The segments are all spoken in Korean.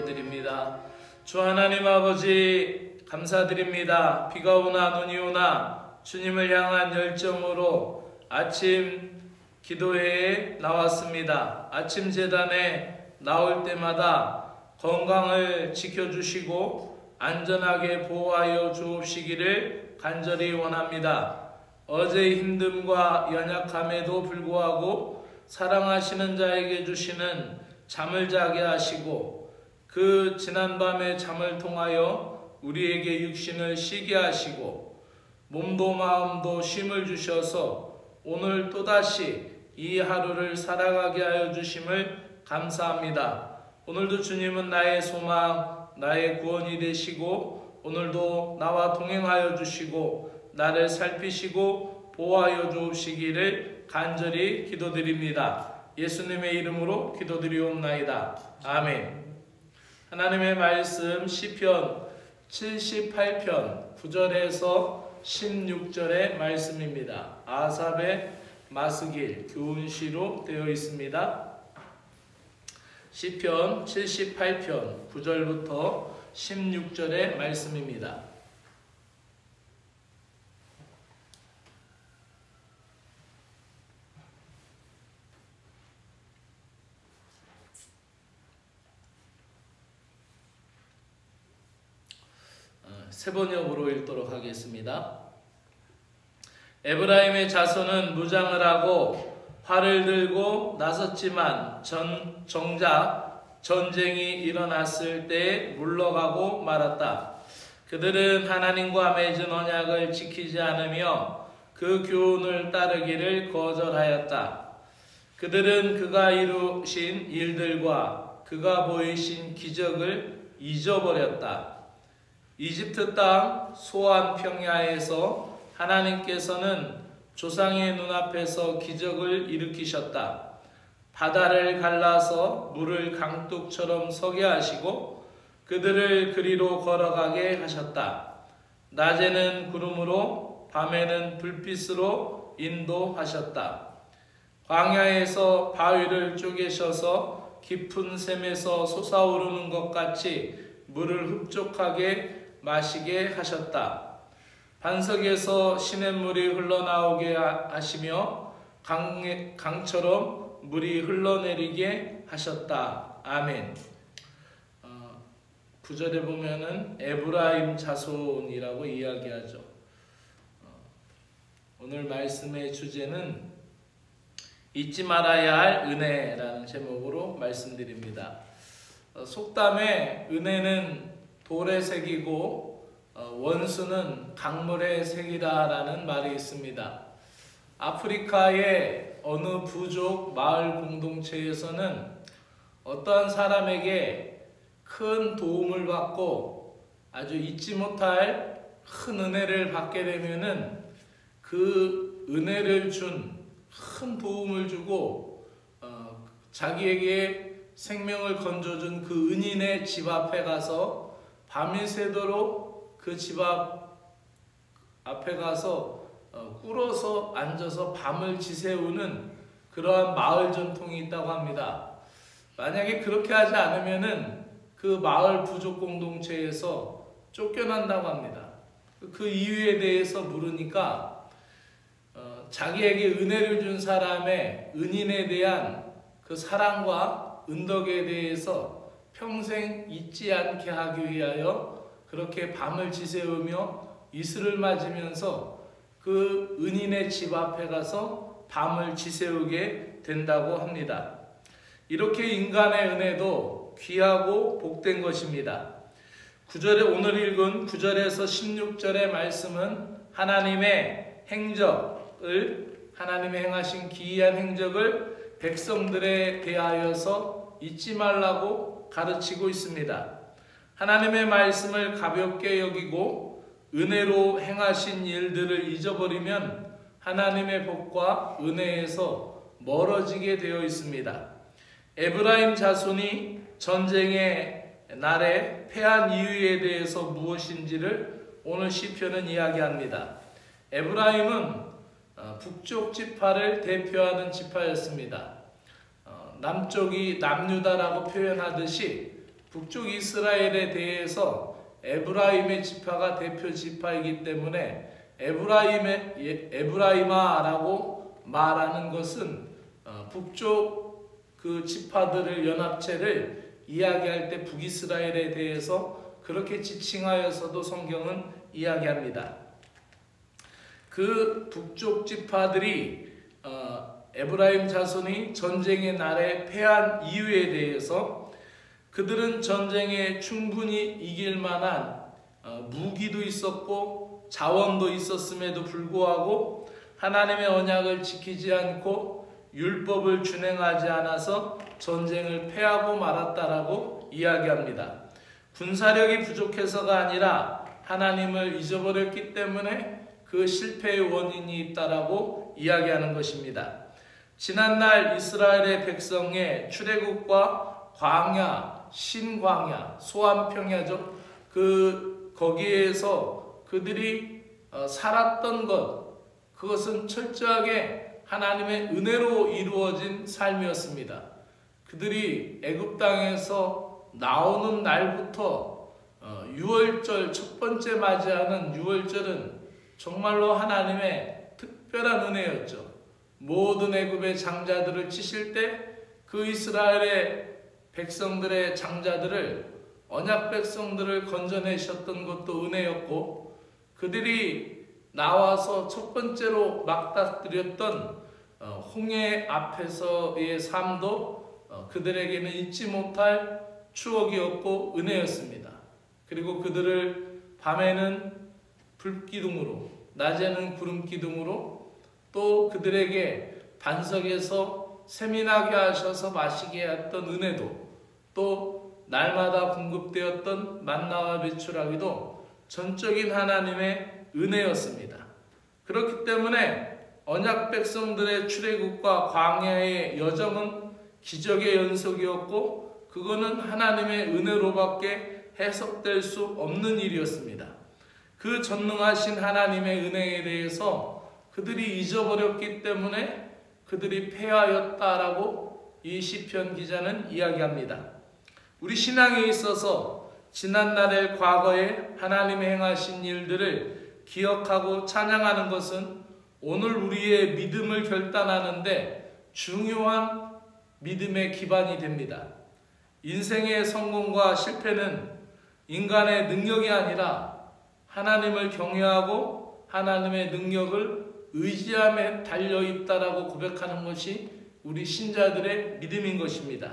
기도드립니다. 주 하나님 아버지 감사드립니다. 비가 오나 눈이 오나 주님을 향한 열정으로 아침 기도회에 나왔습니다. 아침 제단에 나올 때마다 건강을 지켜주시고 안전하게 보호하여 주옵시기를 간절히 원합니다. 어제의 힘듦과 연약함에도 불구하고 사랑하시는 자에게 주시는 잠을 자게 하시고 그 지난밤의 잠을 통하여 우리에게 육신을 쉬게 하시고 몸도 마음도 쉼을 주셔서 오늘 또다시 이 하루를 살아가게 하여 주심을 감사합니다. 오늘도 주님은 나의 소망, 나의 구원이 되시고 오늘도 나와 동행하여 주시고 나를 살피시고 보호하여 주옵시기를 간절히 기도드립니다. 예수님의 이름으로 기도드리옵나이다. 아멘. 하나님의 말씀 시편 78편 9절에서 16절의 말씀입니다. 아삽의 마스길 교훈시로 되어 있습니다. 시편 78편 9절부터 16절의 말씀입니다. 세 번역으로 읽도록 하겠습니다. 에브라임의 자손은 무장을 하고 활을 들고 나섰지만 정작 전쟁이 일어났을 때 물러가고 말았다. 그들은 하나님과 맺은 언약을 지키지 않으며 그 교훈을 따르기를 거절하였다. 그들은 그가 이루신 일들과 그가 보이신 기적을 잊어버렸다. 이집트 땅 소안 평야에서 하나님께서는 조상의 눈앞에서 기적을 일으키셨다. 바다를 갈라서 물을 강둑처럼 서게 하시고 그들을 그리로 걸어가게 하셨다. 낮에는 구름으로 밤에는 불빛으로 인도하셨다. 광야에서 바위를 쪼개셔서 깊은 샘에서 솟아오르는 것 같이 물을 흡족하게 마시게 하셨다. 반석에서 시냇물이 흘러나오게 하시며 강처럼 물이 흘러내리게 하셨다. 아멘. 9절에 보면은 에브라임 자손이라고 이야기하죠. 오늘 말씀의 주제는 잊지 말아야 할 은혜라는 제목으로 말씀드립니다. 속담에 은혜는 돌의 색이고 원수는 강물의 색이다 라는 말이 있습니다. 아프리카의 어느 부족 마을 공동체에서는 어떠한 사람에게 큰 도움을 받고 아주 잊지 못할 큰 은혜를 받게 되면은 그 은혜를 준 큰 도움을 주고 자기에게 생명을 건져준 그 은인의 집 앞에 가서 밤이 새도록 그 집 앞에 가서 꿇어서 앉아서 밤을 지새우는 그러한 마을 전통이 있다고 합니다. 만약에 그렇게 하지 않으면은 그 마을 부족 공동체에서 쫓겨난다고 합니다. 그 이유에 대해서 물으니까 자기에게 은혜를 준 사람의 은인에 대한 그 사랑과 은덕에 대해서 평생 잊지 않게 하기 위하여 그렇게 밤을 지새우며 이슬을 맞으면서 그 은인의 집 앞에 가서 밤을 지새우게 된다고 합니다. 이렇게 인간의 은혜도 귀하고 복된 것입니다. 오늘 읽은 9절에서 16절의 말씀은 하나님의 하나님의 행하신 기이한 행적을 백성들에 대하여서 잊지 말라고 가르치고 있습니다. 하나님의 말씀을 가볍게 여기고 은혜로 행하신 일들을 잊어버리면 하나님의 복과 은혜에서 멀어지게 되어 있습니다. 에브라임 자손이 전쟁의 날에 패한 이유에 대해서 무엇인지를 오늘 시편은 이야기합니다. 에브라임은 북쪽 지파를 대표하는 지파였습니다. 남쪽이 남유다라고 표현하듯이 북쪽 이스라엘에 대해서 에브라임의 지파가 대표 지파이기 때문에 에브라임아라고 말하는 것은 북쪽 그 지파들을 연합체를 이야기할 때 북이스라엘에 대해서 그렇게 지칭하여서도 성경은 이야기합니다. 그 북쪽 지파들이 에브라임 자손이 전쟁의 날에 패한 이유에 대해서 그들은 전쟁에 충분히 이길 만한 무기도 있었고 자원도 있었음에도 불구하고 하나님의 언약을 지키지 않고 율법을 준행하지 않아서 전쟁을 패하고 말았다라고 이야기합니다. 군사력이 부족해서가 아니라 하나님을 잊어버렸기 때문에 그 실패의 원인이 있다라고 이야기하는 것입니다. 지난날 이스라엘의 백성의 출애굽과 광야, 신광야, 소환평야죠. 거기에서 그들이 살았던 그것은 철저하게 하나님의 은혜로 이루어진 삶이었습니다. 그들이 애굽 땅에서 나오는 날부터 유월절 첫 번째 맞이하는 유월절은 정말로 하나님의 특별한 은혜였죠. 모든 애굽의 장자들을 치실 때 그 이스라엘의 백성들의 장자들을 언약 백성들을 건져내셨던 것도 은혜였고 그들이 나와서 첫 번째로 맞닥뜨렸던 홍해 앞에서의 삶도 그들에게는 잊지 못할 추억이었고 은혜였습니다. 그리고 그들을 밤에는 불기둥으로 낮에는 구름기둥으로 또 그들에게 반석에서 샘이 나게 하셔서 마시게 했던 은혜도 또 날마다 공급되었던 만나와 메추라기도 전적인 하나님의 은혜였습니다. 그렇기 때문에 언약 백성들의 출애굽과 광야의 여정은 기적의 연속이었고 그거는 하나님의 은혜로밖에 해석될 수 없는 일이었습니다. 그 전능하신 하나님의 은혜에 대해서 그들이 잊어버렸기 때문에 그들이 패하였다라고 이 시편 기자는 이야기합니다. 우리 신앙에 있어서 지난날의 과거에 하나님이 행하신 일들을 기억하고 찬양하는 것은 오늘 우리의 믿음을 결단하는데 중요한 믿음의 기반이 됩니다. 인생의 성공과 실패는 인간의 능력이 아니라 하나님을 경외하고 하나님의 능력을 의지함에 달려있다라고 고백하는 것이 우리 신자들의 믿음인 것입니다.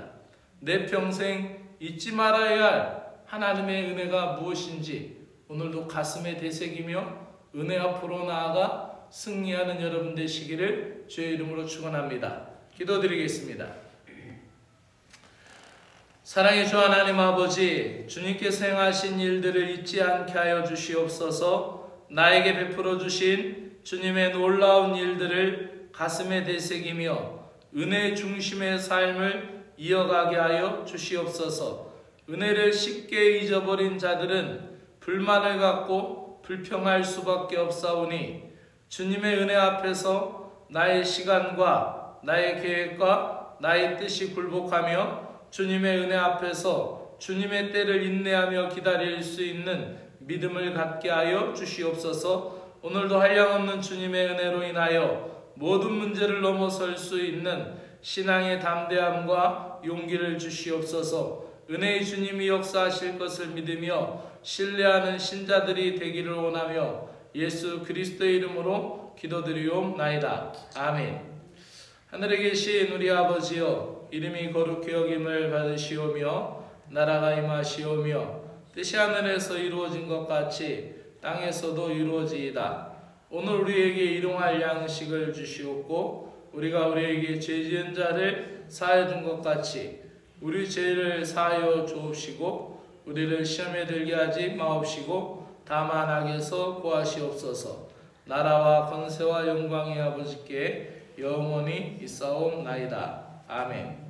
내 평생 잊지 말아야 할 하나님의 은혜가 무엇인지 오늘도 가슴에 되새기며 은혜 앞으로 나아가 승리하는 여러분 되시기를 주의 이름으로 축원합니다. 기도드리겠습니다. 사랑의 주 하나님 아버지, 주님께서 행하신 일들을 잊지 않게 하여 주시옵소서. 나에게 베풀어 주신 주님의 놀라운 일들을 가슴에 되새기며 은혜 중심의 삶을 이어가게 하여 주시옵소서. 은혜를 쉽게 잊어버린 자들은 불만을 갖고 불평할 수밖에 없사오니 주님의 은혜 앞에서 나의 시간과 나의 계획과 나의 뜻이 굴복하며 주님의 은혜 앞에서 주님의 때를 인내하며 기다릴 수 있는 믿음을 갖게 하여 주시옵소서. 오늘도 한량없는 주님의 은혜로 인하여 모든 문제를 넘어설 수 있는 신앙의 담대함과 용기를 주시옵소서. 은혜의 주님이 역사하실 것을 믿으며 신뢰하는 신자들이 되기를 원하며 예수 그리스도의 이름으로 기도드리옵나이다. 아멘. 하늘에 계신 우리 아버지여, 이름이 거룩히 여김을 받으시오며 나라가 임하시오며 뜻이 하늘에서 이루어진 것 같이 땅에서도 이루어지이다. 오늘 우리에게 일용할 양식을 주시옵고 우리가 우리에게 죄 지은 자를 사하여 준 것 같이 우리 죄를 사하여 주옵시고 우리를 시험에 들게 하지 마옵시고 다만 악에서 구하시옵소서. 나라와 권세와 영광이 아버지께 영원히 있사옵나이다. 아멘.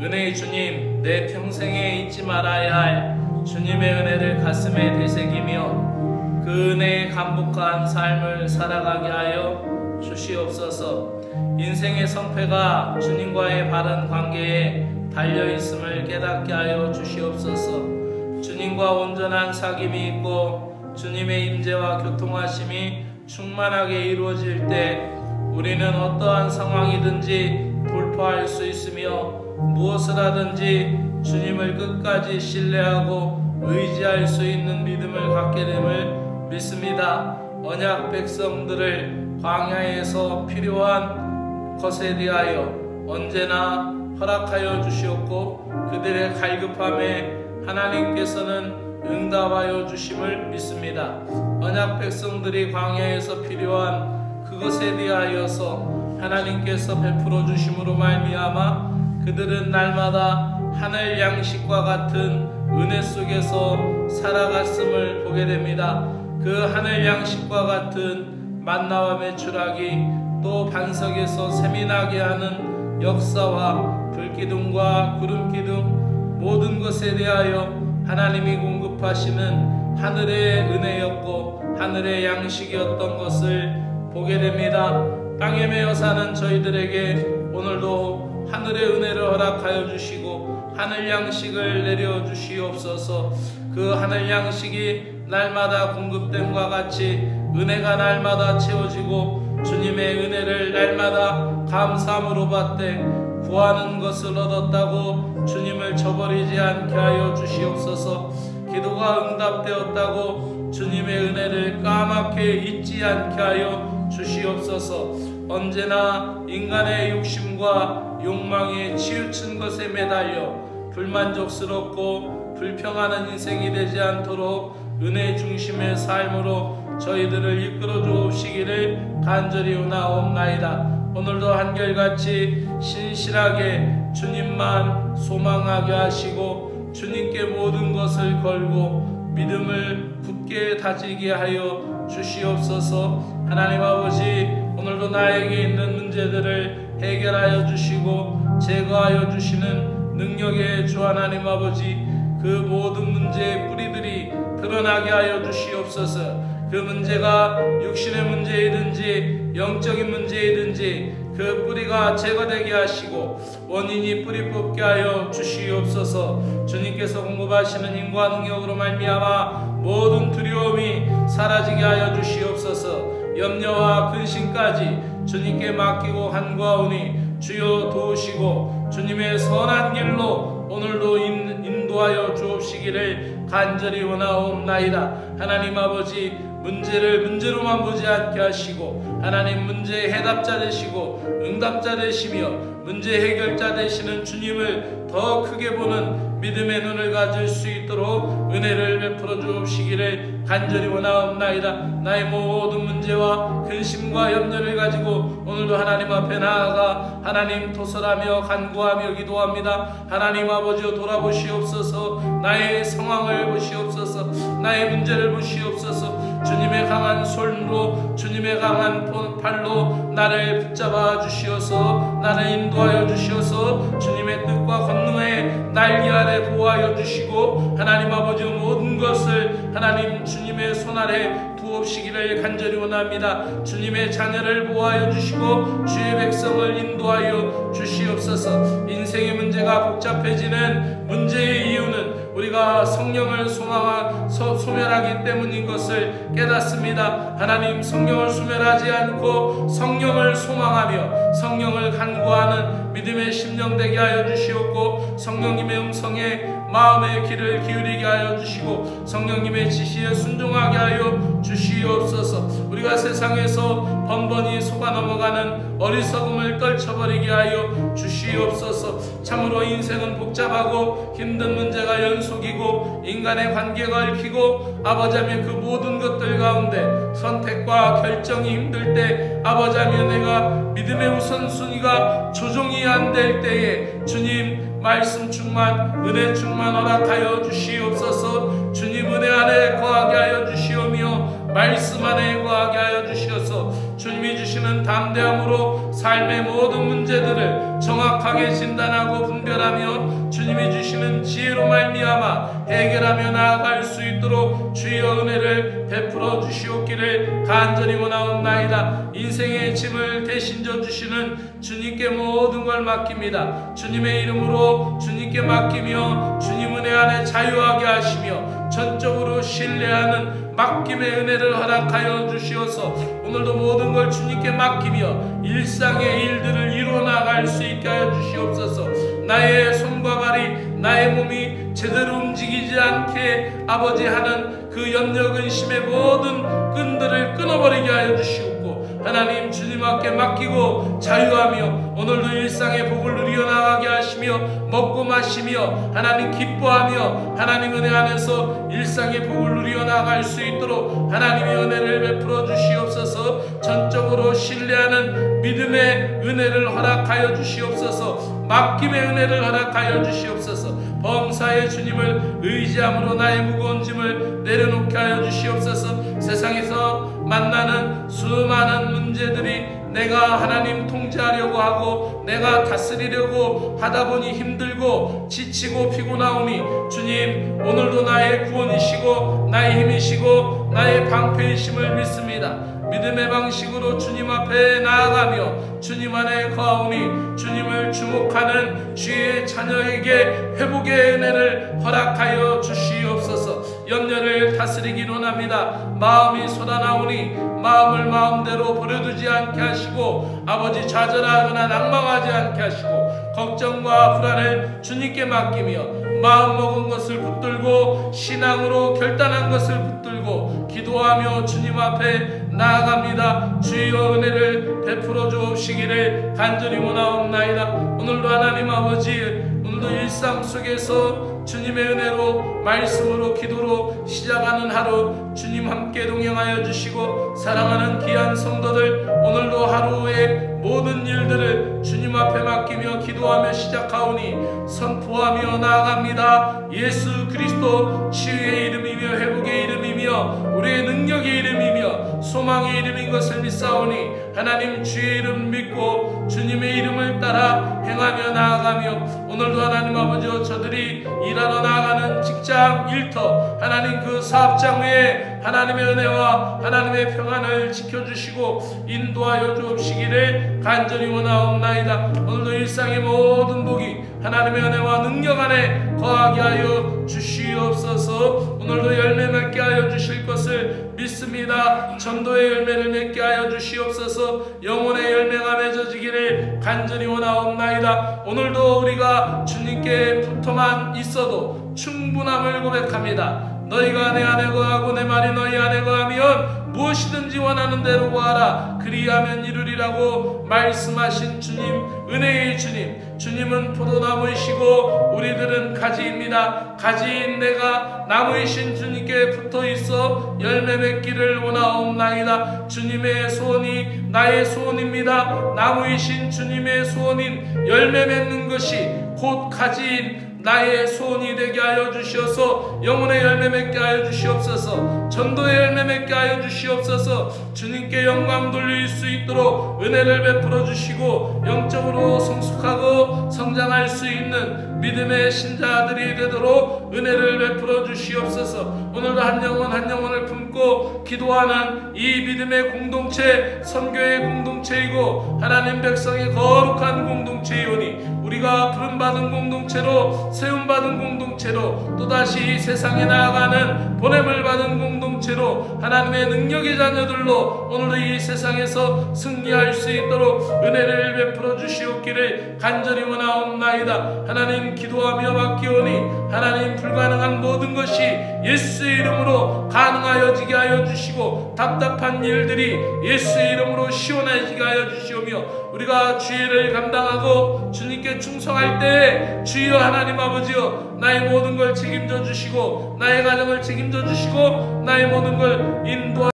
은혜의 주님, 내 평생에 잊지 말아야 할 주님의 은혜를 가슴에 되새기며 그 은혜에 감복한 삶을 살아가게 하여 주시옵소서. 인생의 성패가 주님과의 바른 관계에 달려있음을 깨닫게 하여 주시옵소서. 주님과 온전한 사귐이 있고 주님의 임재와 교통하심이 충만하게 이루어질 때 우리는 어떠한 상황이든지 돌파할 수 있으며 무엇을 하든지 주님을 끝까지 신뢰하고 의지할 수 있는 믿음을 갖게 됨을 믿습니다. 언약 백성들을 광야에서 필요한 것에 대하여 언제나 허락하여 주시옵고 그들의 갈급함에 하나님께서는 응답하여 주심을 믿습니다. 언약 백성들이 광야에서 필요한 그것에 대하여서 하나님께서 베풀어 주심으로 말미암아 그들은 날마다 하늘 양식과 같은 은혜 속에서 살아갔음을 보게 됩니다. 그 하늘 양식과 같은 만나와 메추라기, 또 반석에서 세민하게 하는 역사와 불기둥과 구름기둥, 모든 것에 대하여 하나님이 공급하시는 하늘의 은혜였고 하늘의 양식이었던 것을 보게 됩니다. 땅에 매여 사는 저희들에게 오늘도 하늘의 은혜를 허락하여 주시고 하늘 양식을 내려 주시옵소서. 그 하늘 양식이 날마다 공급됨과 같이 은혜가 날마다 채워지고 주님의 은혜를 날마다 감사함으로 받되 구하는 것을 얻었다고 주님을 저버리지 않게 하여 주시옵소서. 기도가 응답되었다고 주님의 은혜를 까맣게 잊지 않게 하여 주시옵소서. 언제나 인간의 욕심과 욕망에 치우친 것에 매달려 불만족스럽고 불평하는 인생이 되지 않도록 은혜 중심의 삶으로 저희들을 이끌어 주시기를 간절히 원하옵나이다. 오늘도 한결같이 신실하게 주님만 소망하게 하시고 주님께 모든 것을 걸고 믿음을 굳게 다지게 하여 주시옵소서. 하나님 아버지, 오늘도 나에게 있는 문제들을 해결하여 주시고 제거하여 주시는 능력의 주 하나님 아버지, 그 모든 문제의 뿌리들이 드러나게 하여 주시옵소서. 그 문제가 육신의 문제이든지 영적인 문제이든지 그 뿌리가 제거되게 하시고 원인이 뿌리 뽑게 하여 주시옵소서. 주님께서 공급하시는 힘과 능력으로 말미암아 모든 두려움이 사라지게 하여 주시옵소서. 염려와 근심까지 주님께 맡기고 간구하오니 주여 도우시고 주님의 선한 길로 오늘도 인도하여 주옵시기를 간절히 원하옵나이다. 하나님 아버지, 문제를 문제로만 보지 않게 하시고 하나님 문제의 해답자 되시고 응답자 되시며 문제 해결자 되시는 주님을 더 크게 보는 믿음의 눈을 가질 수 있도록 은혜를 베풀어 주옵시기를 간절히 원하옵나이다. 나의 모든 문제와 근심과 염려를 가지고 오늘도 하나님 앞에 나아가 하나님 토설하며 간구하며 기도합니다. 하나님 아버지여 돌아보시옵소서. 나의 상황을 보시옵소서. 나의 문제를 보시옵소서. 주님의 강한 손으로 주님의 강한 팔로 나를 붙잡아 주시어서 나를 인도하여 주시어서 주님의 뜻과 권능에 날개 아래 보호하여 주시고 하나님 아버지 모든 것을 하나님 주님의 손 아래 두옵시기를 간절히 원합니다. 주님의 자녀를 보호하여 주시고 주의 백성을 인도하여 주시옵소서. 인생의 문제가 복잡해지는 문제의 이유는 우리가 성령을 소멸하기 때문인 것을 깨닫습니다. 하나님, 성령을 소멸하지 않고 성령을 소망하며 성령을 간구하는 믿음의 심령 되게 하여 주시옵고 성령님의 음성에 마음의 귀를 기울이게 하여 주시고 성령님의 지시에 순종하게 하여 주시옵소서. 우리가 세상에서 번번이 속아 넘어가는 어리석음을 떨쳐버리게 하여 주시옵소서. 참으로 인생은 복잡하고 힘든 문제가 연속이고 인간의 관계가 얽히고 아버지하며 그 모든 것들 가운데 선택과 결정이 힘들 때 아버지하며 내가 믿음의 우선순위가 조정이 안 될 때에 주님 말씀 충만 은혜 충만 허락하여 주시옵소서. 주님 은혜 안에 거하게 하여 주시오며 말씀 안에 거하게 하여 주시어서 주님이 주신 주시는 담대함으로 삶의 모든 문제들을 정확하게 진단하고 분별하며 주님이 주시는 지혜로 말미암아 해결하며 나아갈 수 있도록 주의 은혜를 베풀어 주시옵기를 간절히 원하옵나이다. 인생의 짐을 대신 져 주시는 주님께 모든 걸 맡깁니다. 주님의 이름으로 주님께 맡기며 주님 은혜 안에 자유하게 하시며 전적으로 신뢰하는 맡김의 은혜를 허락하여 주시어서 오늘도 모든 걸 주님께 맡기며 일상의 일들을 이루어나갈 수 있게 하여 주시옵소서. 나의 손과 발이 나의 몸이 제대로 움직이지 않게 아버지 하는 그 염려 근심의 모든 끈들을 끊어버리게 하여 주시옵고 하나님 주님 앞에 맡기고 자유하며 오늘도 일상의 복을 누려 나가게 하시며 먹고 마시며 하나님 기뻐하며 하나님 은혜 안에서 일상의 복을 누려 나갈 수 있도록 하나님의 은혜를 베풀어 주시옵소서. 전적으로 신뢰하는 믿음의 은혜를 허락하여 주시옵소서. 맡김의 은혜를 허락하여 주시옵소서. 범사의 주님을 의지함으로 나의 무거운 짐을 내려놓게 하여 주시옵소서. 세상에서 만나는 수많은 문제들이 내가 하나님 통제하려고 하고 내가 다스리려고 하다보니 힘들고 지치고 피곤하오니 주님 오늘도 나의 구원이시고 나의 힘이시고 나의 방패이심을 믿습니다. 믿음의 방식으로 주님 앞에 나아가며 주님 안에 거하오니 주님을 주목하는 주의 자녀에게 회복의 은혜를 허락하여 주시옵소서. 염려를 다스리기 원합니다. 마음이 쏟아나오니 마음을 마음대로 버려두지 않게 하시고 아버지 좌절하거나 낙망하지 않게 하시고 걱정과 불안을 주님께 맡기며 마음먹은 것을 붙들고 신앙으로 결단한 것을 붙들고 기도하며 주님 앞에 나아갑니다. 주여 은혜를 베풀어 주옵시기를 간절히 원하옵나이다. 오늘도 하나님 아버지 오늘도 일상 속에서 주님의 은혜로 말씀으로 기도로 시작하는 하루 주님 함께 동행하여 주시고 사랑하는 귀한 성도들 오늘도 하루의 모든 일들을 주님 앞에 맡기며 기도하며 시작하오니 선포하며 나아갑니다. 예수 그리스도 치유의 이름이며 회복의 이름이며 우리의 능력의 이름이며 소망의 이름인 것을 믿사오니 하나님 주의 이름 믿고 주님의 이름을 따라 행하며 나아가며 오늘도 하나님 아버지여 저들이 일하러 나아가는 직장 일터 하나님 그 사업장 외에 하나님의 은혜와 하나님의 평안을 지켜주시고 인도하여 주옵시기를 간절히 원하옵나이다. 오늘도 일상의 모든 복이 하나님의 은혜와 능력 안에 거하게 하여 주시옵소서. 오늘도 열매 맺게 하여 주실 것을 믿습니다. 전도의 열매를 맺게 하여 주시옵소서. 영혼의 열매가 맺어지기를 간절히 원하옵나이다. 오늘도 우리가 주님께 붙어만 있어도 충분함을 고백합니다. 너희가 내 안에 거하고 내 말이 너희 안에 거하면 무엇이든지 원하는 대로 구하라 그리하면 이루리라고 말씀하신 주님, 은혜의 주님, 주님은 포도나무이시고 우리들은 가지입니다. 가지인 내가 나무이신 주님께 붙어있어 열매 맺기를 원하옵나이다. 주님의 소원이 나의 소원입니다. 나무이신 주님의 소원인 열매 맺는 것이 곧 가지인 나의 소원이 되게 하여 주시어서 영혼의 열매 맺게 하여 주시옵소서. 전도의 열매 맺게 하여 주시옵소서. 주님께 영광 돌릴 수 있도록 은혜를 베풀어 주시고 영적으로 성숙하고 성장할 수 있는 믿음의 신자들이 되도록 은혜를 베풀어 주시옵소서. 오늘도 한 영혼 한 영혼을 품고 기도하는 이 믿음의 공동체, 선교의 공동체이고 하나님 백성의 거룩한 공동체이오니 우리가 부름받은 공동체로 세움받은 공동체로 또다시 세상에 나아가는 보냄을 받은 공동체로 하나님의 능력의 자녀들로 오늘도 이 세상에서 승리할 수 있도록 은혜를 베풀어 주시옵기를 간절히 원하옵나이다. 하나님 기도하며 맡기오니 하나님 불가능한 모든 것이 예수의 이름으로 가능하여지게 하여 주시고 답답한 일들이 예수의 이름으로 시원해지게 하여 주시오며 우리가 주의를 감당하고 주님께 충성할 때에 주여 하나님 아버지여 나의 모든 걸 책임져 주시고 나의 가정을 책임져 주시고 나의 모든 걸 인도하시고